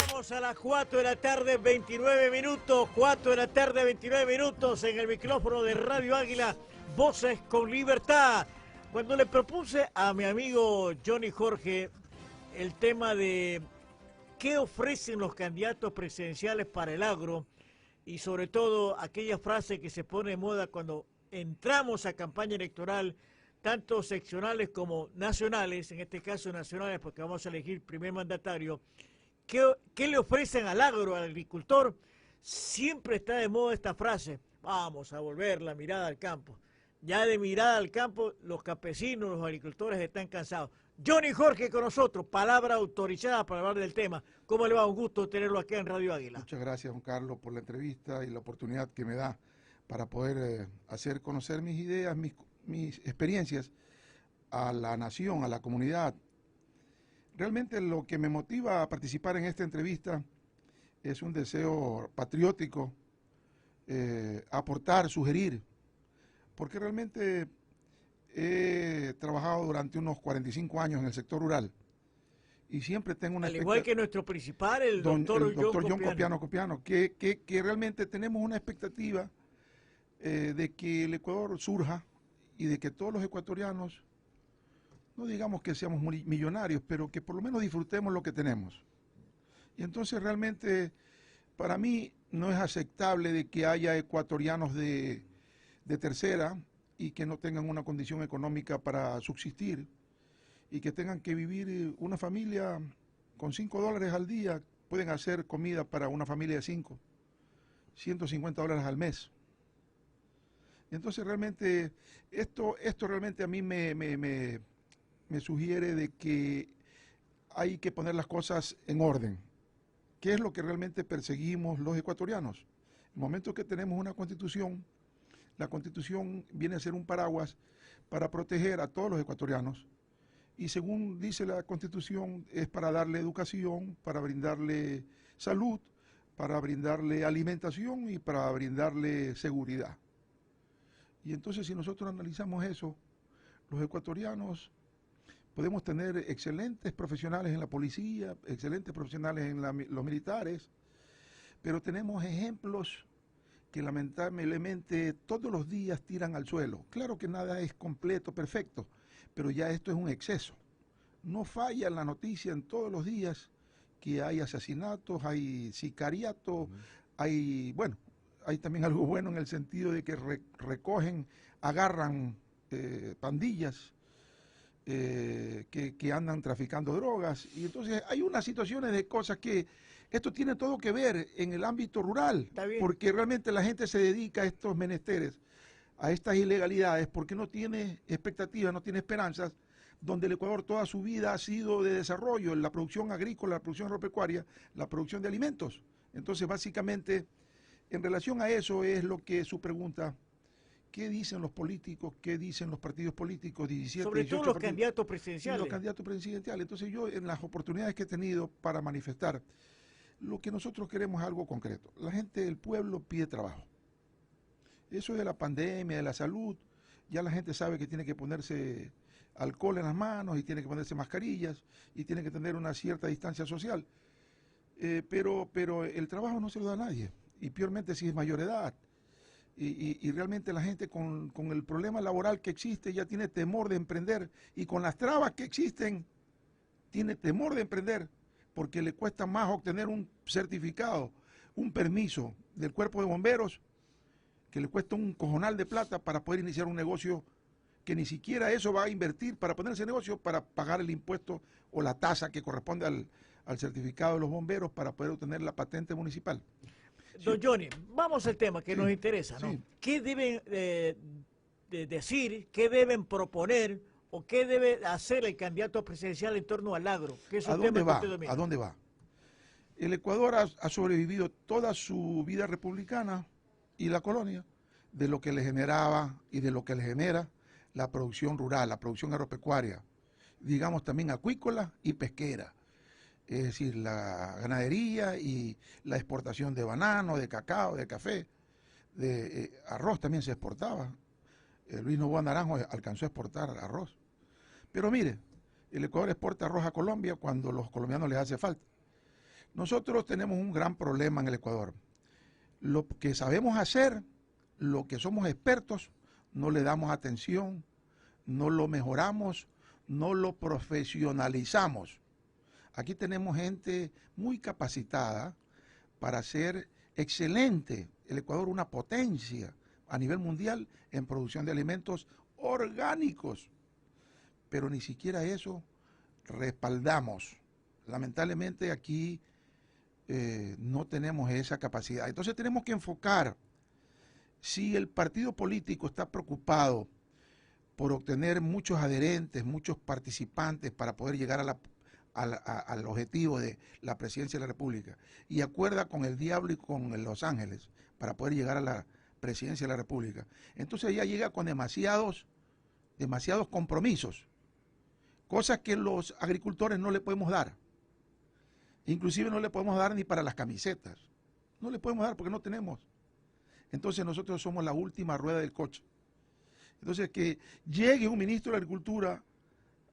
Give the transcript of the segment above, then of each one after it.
Vamos a las 4 de la tarde, 29 minutos. 4 de la tarde, 29 minutos en el micrófono de Radio Águila, Voces con Libertad. Cuando le propuse a mi amigo Johnny Jorge el tema de qué ofrecen los candidatos presidenciales para el agro, y sobre todo aquella frase que se pone de moda cuando entramos a campaña electoral, tanto seccionales como nacionales, en este caso nacionales porque vamos a elegir primer mandatario, ¿qué le ofrecen al agro, al agricultor? Siempre está de moda esta frase: vamos a volver la mirada al campo. Ya de mirada al campo, los campesinos, los agricultores están cansados. Johnny Jorge con nosotros, palabra autorizada para hablar del tema. ¿Cómo le va? Un gusto tenerlo aquí en Radio Águila. Muchas gracias, Juan Carlos, por la entrevista y la oportunidad que me da para poder hacer conocer mis ideas, mis experiencias a la nación, a la comunidad. Realmente lo que me motiva a participar en esta entrevista es un deseo patriótico, aportar, sugerir, porque realmente he trabajado durante unos 45 años en el sector rural y siempre tengo una... Al igual que nuestro principal, el doctor John Copiano, que realmente tenemos una expectativa de que el Ecuador surja y de que todos los ecuatorianos, no digamos que seamos millonarios, pero que por lo menos disfrutemos lo que tenemos. Y entonces realmente para mí no es aceptable de que haya ecuatorianos de tercera y que no tengan una condición económica para subsistir y que tengan que vivir una familia con $5 al día, pueden hacer comida para una familia de 5, $150 al mes. Entonces realmente esto realmente a mí me sugiere de que hay que poner las cosas en orden. ¿Qué es lo que realmente perseguimos los ecuatorianos? En el momento que tenemos una constitución, la constitución viene a ser un paraguas para proteger a todos los ecuatorianos y según dice la constitución es para darle educación, para brindarle salud, para brindarle alimentación y para brindarle seguridad. Y entonces si nosotros analizamos eso, los ecuatorianos podemos tener excelentes profesionales en la policía, excelentes profesionales en los militares, pero tenemos ejemplos que lamentablemente todos los días tiran al suelo. Claro que nada es completo, perfecto, pero ya esto es un exceso. No falla en la noticia en todos los días que hay asesinatos, hay sicariato, hay también algo bueno en el sentido de que recogen, agarran pandillas que andan traficando drogas. Y entonces hay unas situaciones de cosas que esto tiene todo que ver en el ámbito rural, porque realmente la gente se dedica a estos menesteres, a estas ilegalidades, porque no tiene expectativas, no tiene esperanzas, donde el Ecuador toda su vida ha sido de desarrollo, en la producción agrícola, la producción agropecuaria, la producción de alimentos. Entonces, básicamente, en relación a eso es lo que su pregunta, ¿qué dicen los políticos? ¿Qué dicen los partidos políticos? 17, sobre todo los candidatos presidenciales. Los candidatos presidenciales. Entonces yo, en las oportunidades que he tenido para manifestar, lo que nosotros queremos es algo concreto. La gente del pueblo pide trabajo. Eso de la pandemia, de la salud, ya la gente sabe que tiene que ponerse alcohol en las manos y tiene que ponerse mascarillas y tiene que tener una cierta distancia social. Pero el trabajo no se lo da a nadie, y peormente si es mayor de edad. Y realmente la gente con el problema laboral que existe ya tiene temor de emprender, y con las trabas que existen tiene temor de emprender, porque le cuesta más obtener un certificado, un permiso del cuerpo de bomberos, que le cuesta un cojonal de plata para poder iniciar un negocio que ni siquiera eso va a invertir para poner ese negocio, para pagar el impuesto o la tasa que corresponde al certificado de los bomberos para poder obtener la patente municipal. Don Johnny, vamos al tema que nos interesa, ¿no? Sí. ¿Qué deben decir, qué deben proponer o qué debe hacer el candidato presidencial en torno al agro? Que es un ¿A dónde tema va? que usted domina. ¿A dónde va? El Ecuador ha sobrevivido toda su vida republicana y la colonia de lo que le generaba y de lo que le genera la producción rural, la producción agropecuaria, digamos también acuícola y pesquera. Es decir, la ganadería y la exportación de banano, de cacao, de café, de arroz también se exportaba. Luis Noboa Naranjo alcanzó a exportar arroz. Pero mire, el Ecuador exporta arroz a Colombia cuando a los colombianos les hace falta. Nosotros tenemos un gran problema en el Ecuador. Lo que sabemos hacer, lo que somos expertos, no le damos atención, no lo mejoramos, no lo profesionalizamos. Aquí tenemos gente muy capacitada para ser excelente. El Ecuador una potencia a nivel mundial en producción de alimentos orgánicos, pero ni siquiera eso respaldamos. Lamentablemente aquí no tenemos esa capacidad. Entonces tenemos que enfocar, si el partido político está preocupado por obtener muchos adherentes, muchos participantes para poder llegar al objetivo de la presidencia de la República, y acuerda con el diablo y con Los Ángeles para poder llegar a la presidencia de la República, entonces ya llega con demasiados compromisos, cosas que los agricultores no le podemos dar. Inclusive no le podemos dar ni para las camisetas. No le podemos dar porque no tenemos. Entonces nosotros somos la última rueda del coche. Entonces que llegue un ministro de Agricultura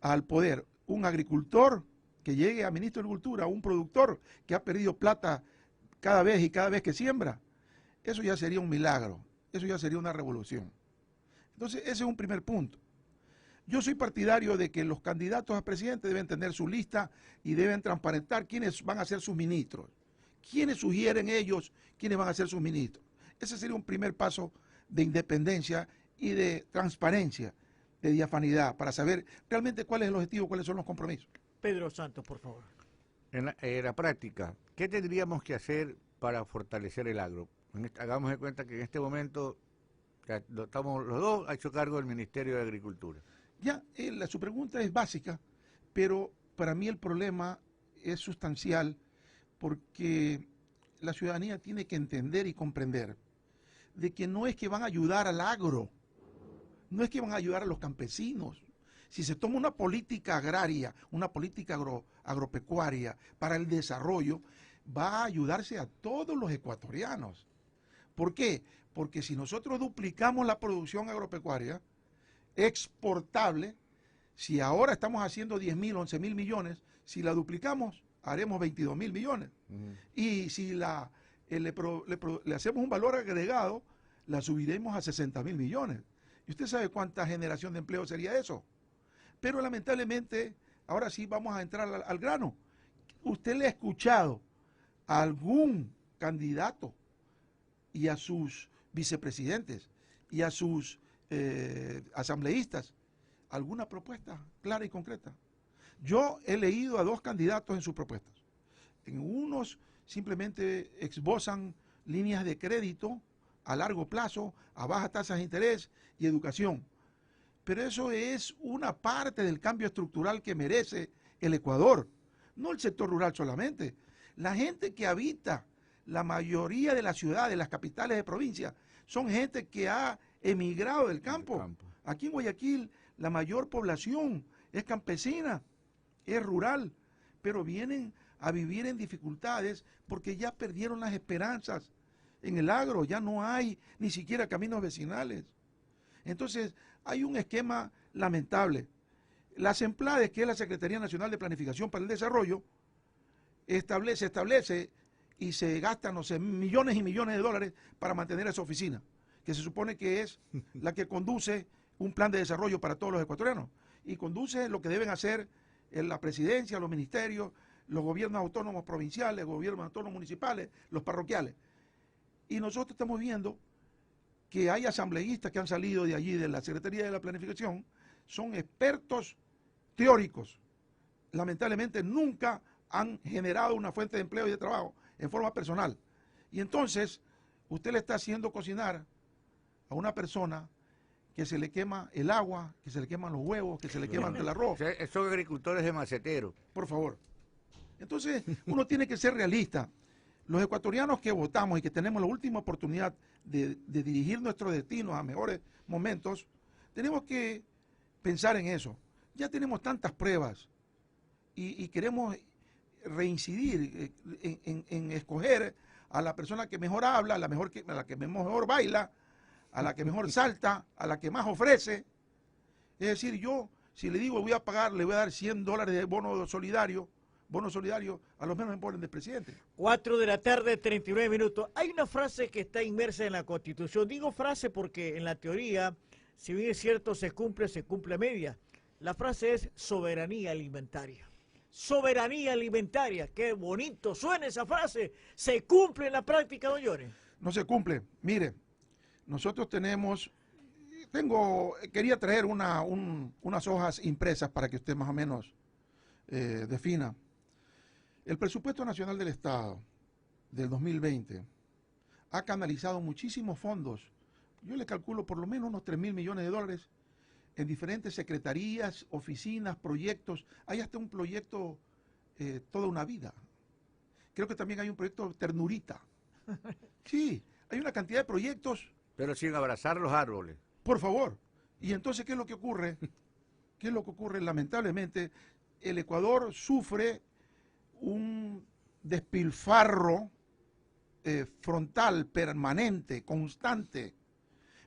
al poder, un agricultor que llegue a ministro de Agricultura, un productor que ha perdido plata cada vez que siembra, eso ya sería un milagro, eso ya sería una revolución. Entonces ese es un primer punto. Yo soy partidario de que los candidatos a presidente deben tener su lista y deben transparentar quiénes van a ser sus ministros, quiénes sugieren ellos quiénes van a ser sus ministros. Ese sería un primer paso de independencia y de transparencia, de diafanidad, para saber realmente cuál es el objetivo, cuáles son los compromisos. Pedro Santos, por favor. En la práctica, ¿qué tendríamos que hacer para fortalecer el agro? Hagamos de cuenta que en este momento estamos los dos a hecho cargo del Ministerio de Agricultura. Ya, su pregunta es básica, pero para mí el problema es sustancial porque la ciudadanía tiene que entender y comprender de que no es que van a ayudar al agro, no es que van a ayudar a los campesinos. Si se toma una política agraria, una política agropecuaria para el desarrollo, va a ayudarse a todos los ecuatorianos. ¿Por qué? Porque si nosotros duplicamos la producción agropecuaria exportable, si ahora estamos haciendo 10.000, 11.000 millones, si la duplicamos, haremos 22.000 millones. Y si le hacemos un valor agregado, la subiremos a 60.000 millones. ¿Y usted sabe cuánta generación de empleo sería eso? Pero lamentablemente, ahora sí vamos a entrar al grano. ¿Usted le ha escuchado a algún candidato y a sus vicepresidentes y a sus asambleístas alguna propuesta clara y concreta? Yo he leído a dos candidatos en sus propuestas. En unos simplemente esbozan líneas de crédito a largo plazo, a bajas tasas de interés y educación. Pero eso es una parte del cambio estructural que merece el Ecuador, no el sector rural solamente. La gente que habita la mayoría de las ciudades, las capitales de provincia, son gente que ha emigrado del campo. Aquí en Guayaquil la mayor población es campesina, es rural, pero vienen a vivir en dificultades porque ya perdieron las esperanzas en el agro, ya no hay ni siquiera caminos vecinales. Entonces hay un esquema lamentable. La SEMPLADES, que es la Secretaría Nacional de Planificación para el Desarrollo, establece y se gastan, no sé, millones y millones de dólares para mantener esa oficina, que se supone que es la que conduce un plan de desarrollo para todos los ecuatorianos y conduce lo que deben hacer la presidencia, los ministerios, los gobiernos autónomos provinciales, los gobiernos autónomos municipales, los parroquiales. Y nosotros estamos viendo que hay asambleístas que han salido de allí, de la Secretaría de la Planificación, son expertos teóricos. Lamentablemente nunca han generado una fuente de empleo y de trabajo en forma personal. Y entonces usted le está haciendo cocinar a una persona que se le quema el agua, que se le queman los huevos, que se le queman el arroz. Son agricultores de macetero. Por favor. Entonces uno tiene que ser realista. Los ecuatorianos que votamos y que tenemos la última oportunidad de dirigir nuestro destino a mejores momentos, tenemos que pensar en eso. Ya tenemos tantas pruebas y queremos reincidir en escoger a la persona que mejor habla, a la que mejor baila, a la que mejor salta, a la que más ofrece. Es decir, yo, si le digo le voy a dar $100 de bono solidario bono solidario a los menos pobres del presidente. 4 de la tarde, 39 minutos. Hay una frase que está inmersa en la Constitución. Digo frase porque en la teoría, si bien es cierto, se cumple a media. La frase es soberanía alimentaria. Soberanía alimentaria. Qué bonito suena esa frase. ¿Se cumple en la práctica, don Llores? No se cumple. Mire, nosotros quería traer unas hojas impresas para que usted más o menos defina. El presupuesto nacional del Estado del 2020 ha canalizado muchísimos fondos. Yo le calculo por lo menos unos 3.000 millones de dólares en diferentes secretarías, oficinas, proyectos. Hay hasta un proyecto Toda una Vida. Creo que también hay un proyecto Ternurita. Sí, hay una cantidad de proyectos. Pero sin abrazar los árboles. Por favor. Y entonces, ¿qué es lo que ocurre? ¿Qué es lo que ocurre? Lamentablemente, el Ecuador sufre un despilfarro frontal, permanente, constante.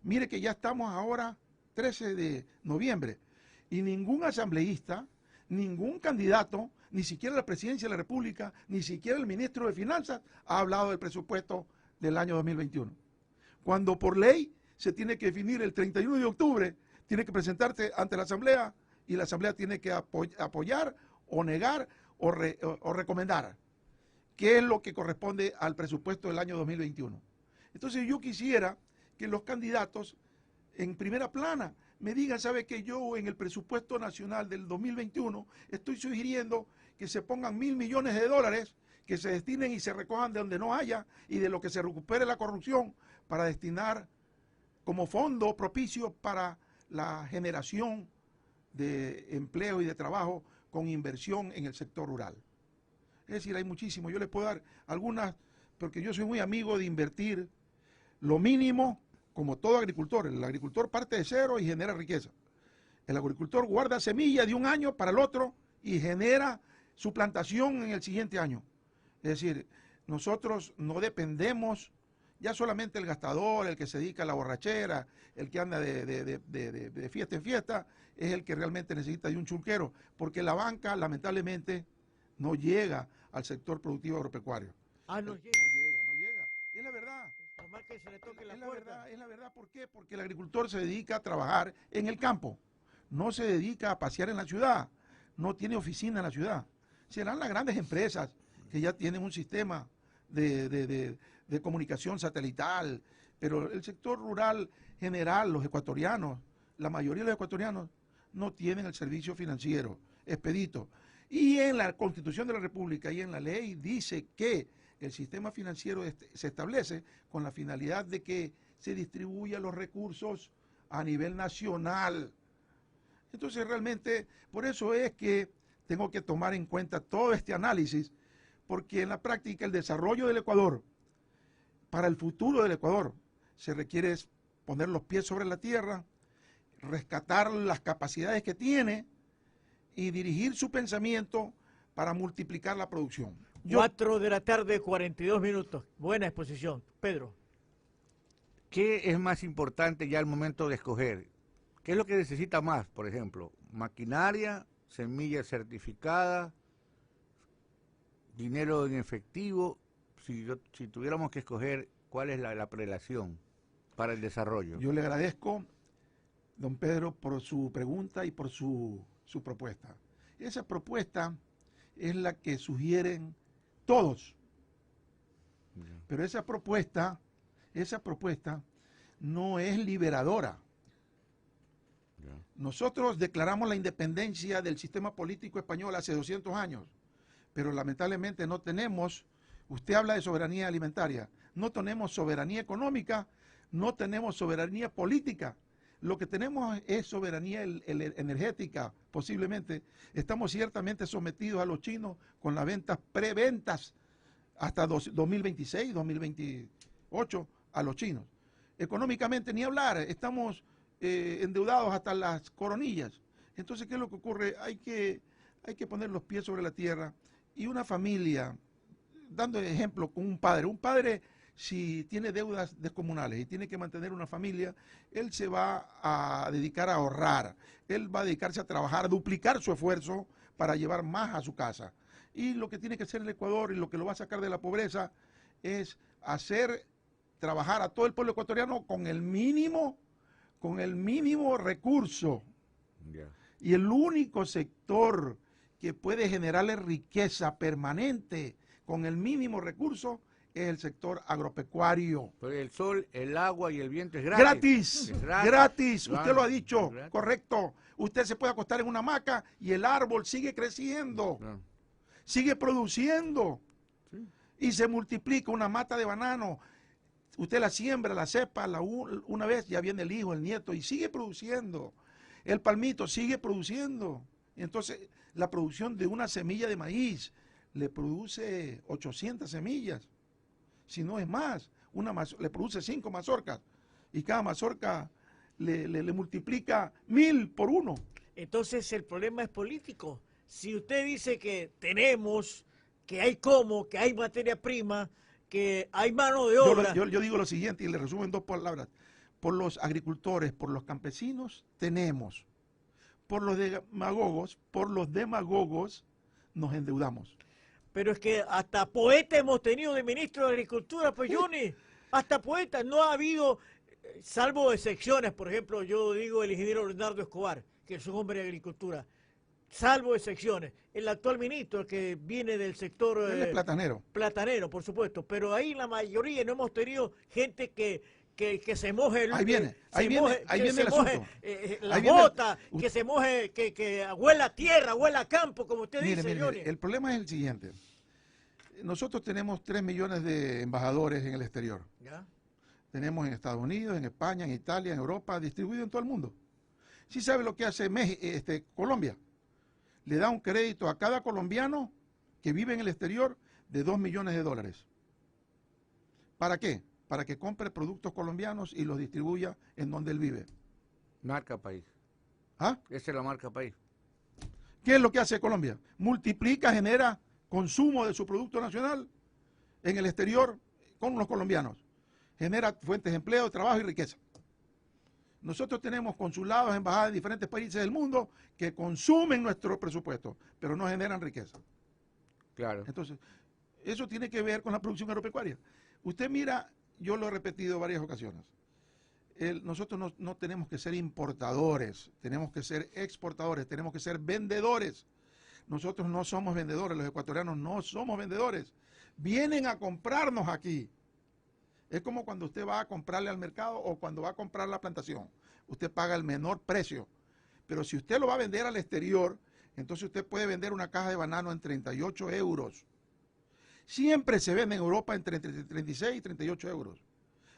Mire que ya estamos ahora 13 de noviembre y ningún asambleísta, ningún candidato, ni siquiera la presidencia de la República, ni siquiera el ministro de Finanzas ha hablado del presupuesto del año 2021. Cuando por ley se tiene que definir el 31 de octubre, tiene que presentarse ante la Asamblea y la Asamblea tiene que apoyar o negar o recomendar qué es lo que corresponde al presupuesto del año 2021. Entonces yo quisiera que los candidatos en primera plana me digan, ¿sabe que yo en el presupuesto nacional del 2021 estoy sugiriendo que se pongan 1.000 millones de dólares, que se destinen y se recojan de donde no haya y de lo que se recupere la corrupción para destinar como fondo propicio para la generación de empleo y de trabajo con inversión en el sector rural? Es decir, hay muchísimo. Yo les puedo dar algunas, porque yo soy muy amigo de invertir lo mínimo, como todo agricultor. El agricultor parte de cero y genera riqueza. El agricultor guarda semilla de un año para el otro y genera su plantación en el siguiente año. Es decir, nosotros no dependemos, ya solamente el gastador, el que se dedica a la borrachera, el que anda de fiesta en fiesta, es el que realmente necesita de un chulquero, porque la banca lamentablemente no llega al sector productivo agropecuario. No llega. No llega. Y es la verdad. Por más que se le toque la puerta. Es la verdad, ¿por qué? Porque el agricultor se dedica a trabajar en el campo, no se dedica a pasear en la ciudad, no tiene oficina en la ciudad. Serán las grandes empresas que ya tienen un sistema de comunicación satelital, pero el sector rural general, los ecuatorianos, la mayoría de los ecuatorianos no tienen el servicio financiero expedito. Y en la Constitución de la República y en la ley dice que el sistema financiero se establece con la finalidad de que se distribuyan los recursos a nivel nacional. Entonces realmente, por eso es que tengo que tomar en cuenta todo este análisis, porque en la práctica el desarrollo del Ecuador, para el futuro del Ecuador, se requiere poner los pies sobre la tierra, rescatar las capacidades que tiene y dirigir su pensamiento para multiplicar la producción. 4 de la tarde, 42 minutos. Buena exposición. Pedro. ¿Qué es más importante ya al momento de escoger? ¿Qué es lo que necesita más, por ejemplo? Maquinaria, semilla certificada, dinero en efectivo. Si tuviéramos que escoger, ¿cuál es la prelación para el desarrollo? Yo le agradezco, don Pedro, por su pregunta y por su propuesta. Esa propuesta es la que sugieren todos. Pero esa propuesta no es liberadora. Nosotros declaramos la independencia del sistema político español hace 200 años, pero lamentablemente no tenemos, usted habla de soberanía alimentaria, no tenemos soberanía económica, no tenemos soberanía política. Lo que tenemos es soberanía energética, posiblemente. Estamos ciertamente sometidos a los chinos con las ventas, preventas, hasta 2026, 2028, a los chinos. Económicamente ni hablar, estamos endeudados hasta las coronillas. Entonces, ¿qué es lo que ocurre? Hay que poner los pies sobre la tierra. Y una familia, dando ejemplo con un padre, si tiene deudas descomunales y tiene que mantener una familia, él se va a dedicar a ahorrar, él va a dedicarse a trabajar, a duplicar su esfuerzo para llevar más a su casa. Y lo que tiene que hacer el Ecuador y lo que lo va a sacar de la pobreza es hacer trabajar a todo el pueblo ecuatoriano con el mínimo recurso. Ya. Y el único sector que puede generarle riqueza permanente con el mínimo recurso es el sector agropecuario. Porque el sol, el agua y el viento es gratis. Gratis, Es gratis. gratis, Claro, usted lo ha dicho, es gratis. correcto. Usted se puede acostar en una hamaca y el árbol sigue creciendo, Claro. sigue produciendo Sí. y se multiplica una mata de banano. Usted la siembra, la cepa, una vez ya viene el hijo, el nieto y sigue produciendo. El palmito sigue produciendo. Entonces, la producción de una semilla de maíz le produce 800 semillas, si no es más. Le produce 5 mazorcas y cada mazorca le multiplica 1000 por 1. Entonces el problema es político. Si usted dice que tenemos, que hay que hay materia prima, que hay mano de obra. Yo digo lo siguiente y le resumo en 2 palabras. Por los agricultores, por los campesinos, tenemos. Por los demagogos, nos endeudamos. Pero es que hasta poeta hemos tenido de ministro de Agricultura, pues Johnny. Hasta poeta. No ha habido, salvo excepciones, por ejemplo, yo digo el ingeniero Leonardo Escobar, que es un hombre de agricultura. Salvo excepciones. El actual ministro, el que viene del sector Él es platanero. platanero, por supuesto. Pero ahí la mayoría no hemos tenido gente que se moje el Ahí viene el asunto. la Ahí viene bota, que se moje, que huela a tierra, huela a campo, como usted Mire, dice, Johnny. el problema es el siguiente. Nosotros tenemos 3 millones de embajadores en el exterior. ¿Ya? Tenemos en Estados Unidos, en España, en Italia, en Europa, distribuido en todo el mundo. ¿Sí sabe lo que hace Colombia? Le da un crédito a cada colombiano que vive en el exterior de $2 millones. ¿Para qué? Para que compre productos colombianos y los distribuya en donde él vive. Marca país. ¿Ah? Esa es la marca país. ¿Qué es lo que hace Colombia? Multiplica, genera consumo de su producto nacional en el exterior con los colombianos. Genera fuentes de empleo, trabajo y riqueza. Nosotros tenemos consulados, embajadas en diferentes países del mundo que consumen nuestro presupuesto, pero no generan riqueza. Claro. Entonces, eso tiene que ver con la producción agropecuaria. Usted mira, yo lo he repetido varias ocasiones, nosotros no tenemos que ser importadores, tenemos que ser exportadores, tenemos que ser vendedores. Nosotros no somos vendedores, los ecuatorianos no somos vendedores. Vienen a comprarnos aquí. Es como cuando usted va a comprarle al mercado o cuando va a comprar la plantación. Usted paga el menor precio. Pero si usted lo va a vender al exterior, entonces usted puede vender una caja de banano en 38 euros. Siempre se vende en Europa entre 36 y 38 euros.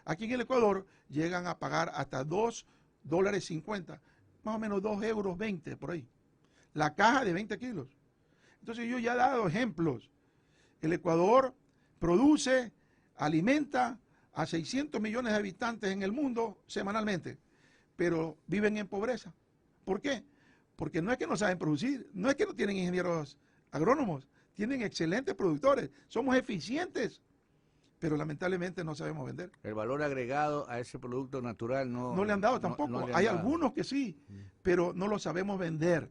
Aquí en el Ecuador llegan a pagar hasta $2.50, más o menos 2,20 euros por ahí. La caja de 20 kilos. Entonces yo ya he dado ejemplos. El Ecuador produce, alimenta a 600 millones de habitantes en el mundo semanalmente, pero viven en pobreza. ¿Por qué? Porque no es que no saben producir, no es que no tienen ingenieros agrónomos, tienen excelentes productores, somos eficientes, pero lamentablemente no sabemos vender. El valor agregado a ese producto natural no le han dado tampoco. no le han Hay dado. algunos que sí, pero no lo sabemos vender.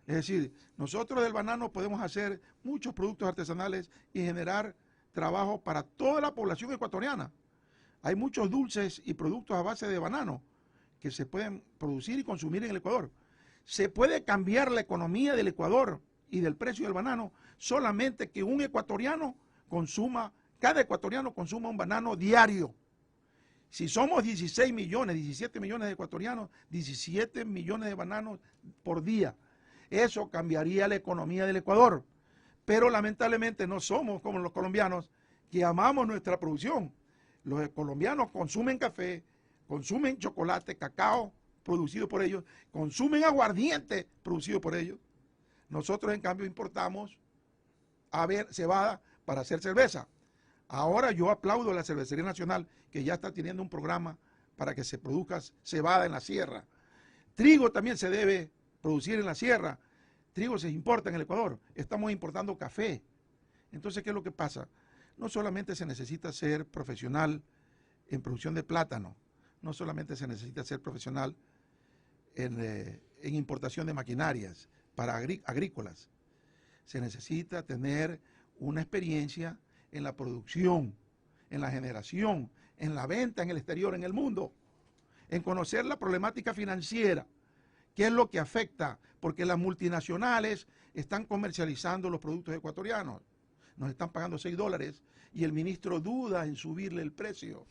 Es decir, nosotros del banano podemos hacer muchos productos artesanales y generar trabajo para toda la población ecuatoriana. Hay muchos dulces y productos a base de banano que se pueden producir y consumir en el Ecuador. Se puede cambiar la economía del Ecuador y del precio del banano solamente que un ecuatoriano cada ecuatoriano consuma un banano diario. Si somos 16 millones, 17 millones de ecuatorianos, 17 millones de bananos por día. Eso cambiaría la economía del Ecuador. Pero lamentablemente no somos como los colombianos que amamos nuestra producción. Los colombianos consumen café, consumen chocolate, cacao producido por ellos, consumen aguardiente producido por ellos. Nosotros en cambio importamos cebada para hacer cerveza. Ahora yo aplaudo a la Cervecería Nacional que ya está teniendo un programa para que se produzca cebada en la sierra. Trigo también se debe producir en la sierra. Trigo se importa en el Ecuador. Estamos importando café. Entonces, ¿qué es lo que pasa? No solamente se necesita ser profesional en producción de plátano, no solamente se necesita ser profesional en importación de maquinarias para agrícolas. se necesita tener una experiencia en la producción, en la generación, en la venta en el exterior, en el mundo, en conocer la problemática financiera, qué es lo que afecta, porque las multinacionales están comercializando los productos ecuatorianos. Nos están pagando $6 y el ministro duda en subirle el precio.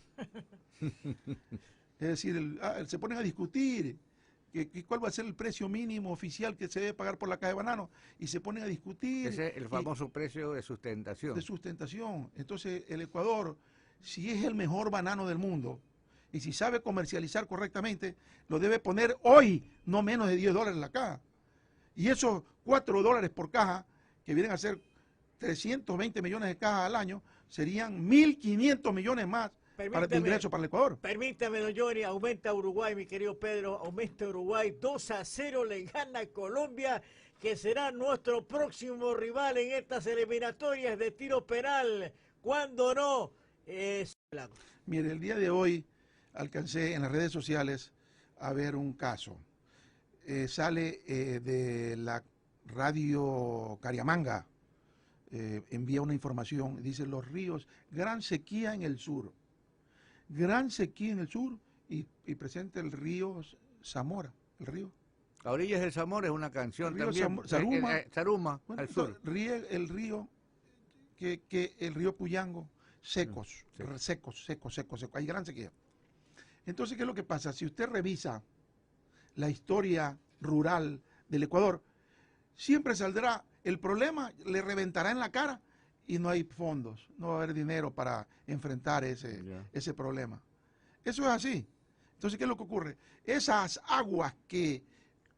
Es decir, se ponen a discutir cuál va a ser el precio mínimo oficial que se debe pagar por la caja de banano y se ponen a discutir. Ese es el famoso precio de sustentación. De sustentación. Entonces, el Ecuador, si es el mejor banano del mundo y si sabe comercializar correctamente, lo debe poner hoy, no menos de $10 la caja. Y esos $4 por caja, que vienen a ser 320 millones de cajas al año, serían 1.500 millones más de ingresos para el Ecuador. Permítame, don Johnny, aumenta Uruguay, mi querido Pedro, aumenta Uruguay, 2-0 le gana a Colombia, que será nuestro próximo rival en estas eliminatorias de tiro penal. ¿Cuándo no? Mire, el día de hoy alcancé en las redes sociales a ver un caso. Sale de la radio Cariamanga, envía una información, dice los ríos, gran sequía en el sur. Gran sequía en el sur y presenta el río Zamora, el río. A orillas del Zamora es una canción también. Zaruma, bueno, al sur. El río, el río Puyango, secos, secos. Hay gran sequía. Entonces, ¿qué es lo que pasa? Si usted revisa la historia rural del Ecuador, siempre saldrá el problema, le reventará en la cara y no hay fondos, no va a haber dinero para enfrentar ese problema. Eso es así. Entonces, ¿qué es lo que ocurre? Esas aguas que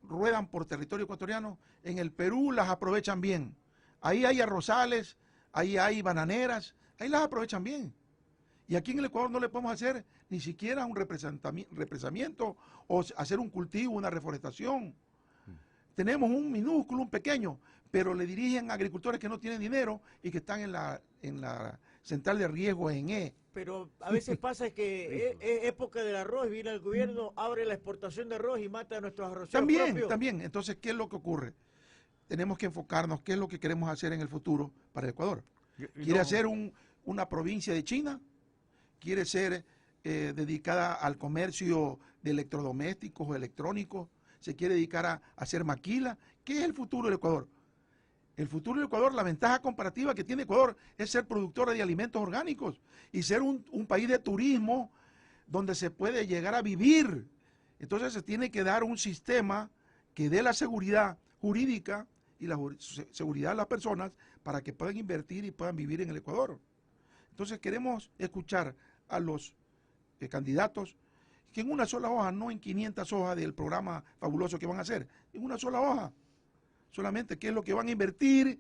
ruedan por territorio ecuatoriano, en el Perú las aprovechan bien. Ahí hay arrozales, ahí hay bananeras, ahí las aprovechan bien. Y aquí en el Ecuador no le podemos hacer ni siquiera un represamiento o hacer un cultivo, una reforestación. Tenemos un minúsculo, un pequeño, pero le dirigen a agricultores que no tienen dinero y que están en la central de riesgo en Pero a veces pasa que es época del arroz, viene el gobierno, abre la exportación de arroz y mata a nuestros arroceros propios. También. Entonces, ¿qué es lo que ocurre? Tenemos que enfocarnos, ¿qué es lo que queremos hacer en el futuro para el Ecuador? ¿Quiere hacer una provincia de China? ¿Quiere ser dedicada al comercio de electrodomésticos o electrónicos? ¿Se quiere dedicar a hacer maquila? ¿Qué es el futuro del Ecuador? El futuro del Ecuador, la ventaja comparativa que tiene Ecuador es ser productor de alimentos orgánicos y ser un país de turismo donde se puede llegar a vivir. Entonces se tiene que dar un sistema que dé la seguridad jurídica y la seguridad a las personas para que puedan invertir y puedan vivir en el Ecuador. Entonces queremos escuchar a los candidatos que en una sola hoja, no en 500 hojas del programa fabuloso que van a hacer, en una sola hoja, solamente qué es lo que van a invertir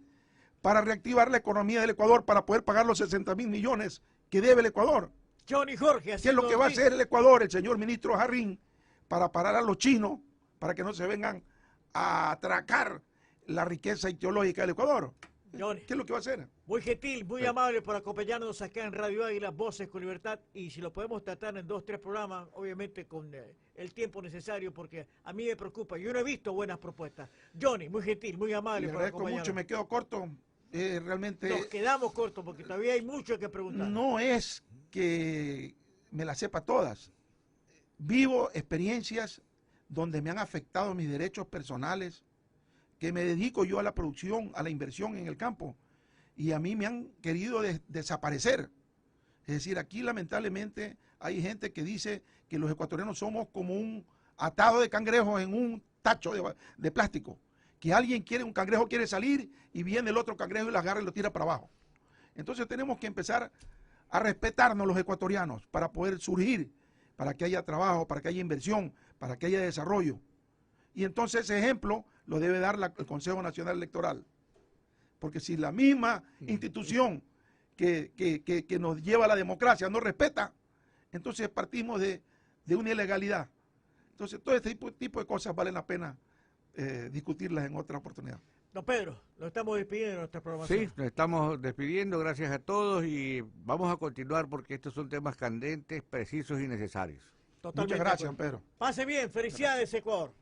para reactivar la economía del Ecuador, para poder pagar los 60.000 millones que debe el Ecuador. Johnny Jorge, ¿Qué es lo que va a hacer el Ecuador, el señor ministro Jarrín, para parar a los chinos, para que no se vengan a atracar la riqueza ideológica del Ecuador? Johnny, ¿Qué es lo que va a hacer? Muy gentil, muy amable por acompañarnos acá en Radio Águila, Voces con Libertad, y si lo podemos tratar en 2, 3 programas, obviamente con el tiempo necesario, porque a mí me preocupa, yo no he visto buenas propuestas. Johnny, muy gentil, muy amable. Le agradezco mucho, me quedo corto, realmente... Nos quedamos cortos porque todavía hay mucho que preguntar. No es que me las sepa todas, vivo experiencias donde me han afectado mis derechos personales, que me dedico yo a la producción, a la inversión en el campo, y a mí me han querido desaparecer. Es decir, aquí lamentablemente hay gente que dice que los ecuatorianos somos como un atado de cangrejos en un tacho de plástico, que un cangrejo quiere salir y viene el otro cangrejo y lo agarra y lo tira para abajo. Entonces tenemos que empezar a respetarnos los ecuatorianos para poder surgir, para que haya trabajo, para que haya inversión, para que haya desarrollo. Y entonces ese ejemplo lo debe dar el Consejo Nacional Electoral. Porque si la misma institución que nos lleva a la democracia no respeta, entonces partimos de una ilegalidad. Entonces todo este tipo de cosas valen la pena discutirlas en otra oportunidad. Don Pedro, lo estamos despidiendo de nuestra programación. Sí, nos estamos despidiendo, gracias a todos y vamos a continuar porque estos son temas candentes, precisos y necesarios. Muchas gracias, don Pedro. Pase bien, felicidades, Ecuador.